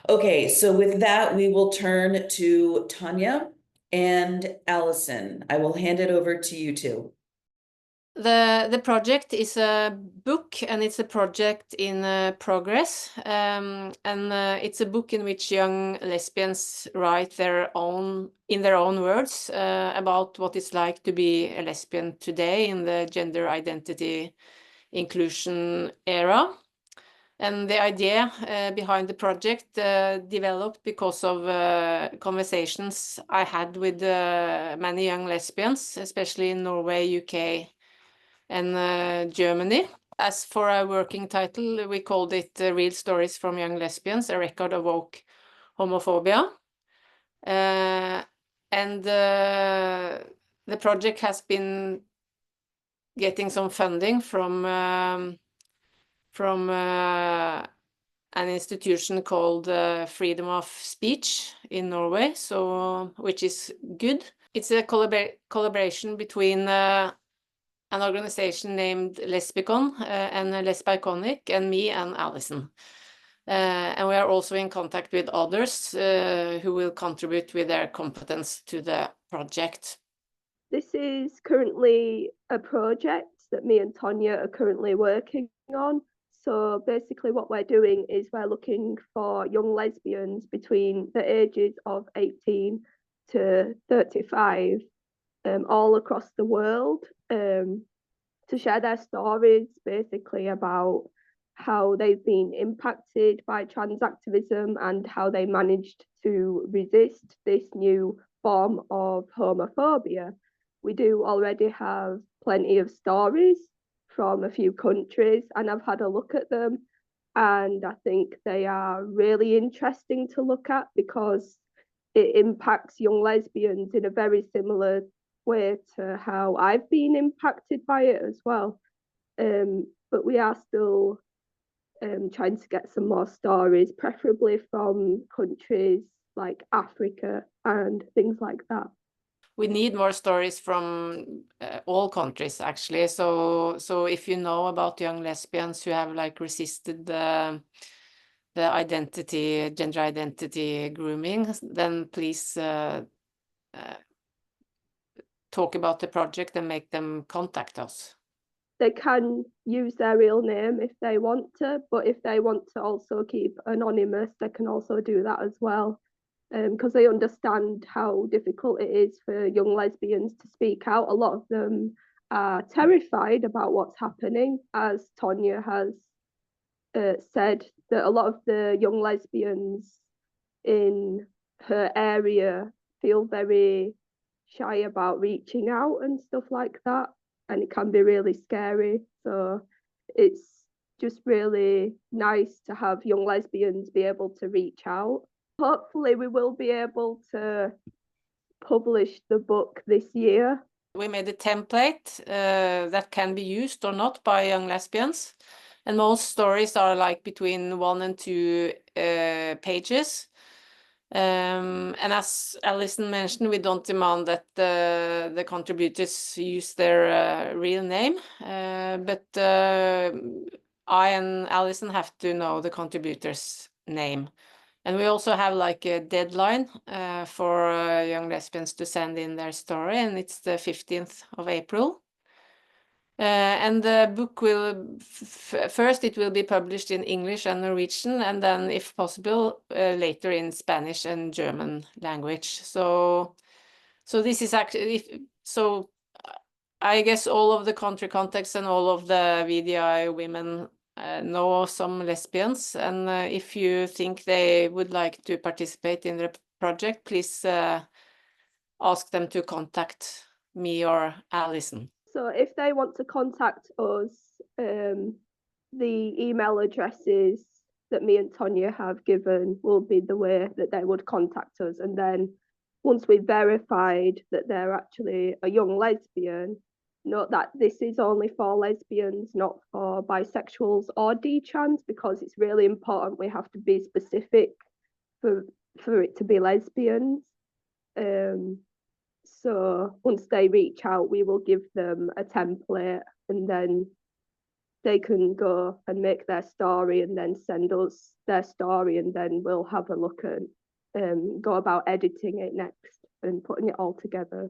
Okay, so with that, we will turn to Tonje and Alison. I will hand it over to you two. The project is a book, and it's a project in progress, and it's a book in which young lesbians write in their own words about what it's like to be a lesbian today in the gender identity inclusion era. And the idea behind the project developed because of conversations I had with many young lesbians, especially in Norway, UK, and Germany. As for our working title, we called it Real Stories from Young Lesbians, a record of woke homophobia. And the project has been getting some funding from an institution called Freedom of Speech in Norway, which is good. It's a collaboration between an organization named Lesbicon and Lesbiconic, and me and Alison. And we are also in contact with others who will contribute with their competence to the project. This is currently a project that me and Tonje are currently working on. So basically what we're doing is we're looking for young lesbians between the ages of 18 to 35 all across the world to share their stories basically about how they've been impacted by trans activism and how they managed to resist this new form of homophobia. We do already have plenty of stories from a few countries, and I've had a look at them, and I think they are really interesting to look at because it impacts young lesbians in a very similar way to how I've been impacted by it as well. But we are still trying to get some more stories, preferably from countries like Africa and things like that. We need more stories from all countries, actually. So if you know about young lesbians who have like resisted the gender identity grooming, then please talk about the project and make them contact us. They can use their real name if they want to, but if they want to also keep anonymous, they can also do that as well. Because they understand how difficult it is for young lesbians to speak out. A lot of them are terrified about what's happening, as Tonje has said, that a lot of the young lesbians in her area feel very shy about reaching out and stuff like that, and it can be really scary. So it's just really nice to have young lesbians be able to reach out. Hopefully we will be able to publish the book this year. We made a template that can be used or not by young lesbians, and most stories are like between 1 and 2 pages. And as Alison mentioned, we don't demand that the contributors use their real name, but I and Alison have to know the contributor's name. And we also have like a deadline for young lesbians to send in their story, and it's the 15th of April. And the book will, first it will be published in English and Norwegian, and then if possible later in Spanish and German language. So this is actually, so I guess all of the country contacts and all of the VDI women know some lesbians, and if you think they would like to participate in the project, please ask them to contact me or Alison. So if they want to contact us, the email addresses that me and Tonje have given will be the way that they would contact us. And then once we've verified that they're actually a young lesbian, note that this is only for lesbians, not for bisexuals or detrans, because it's really important we have to be specific for it to be lesbians. So once they reach out, we will give them a template, and then they can go and make their story and then send us their story, and then we'll have a look at go about editing it next and putting it all together.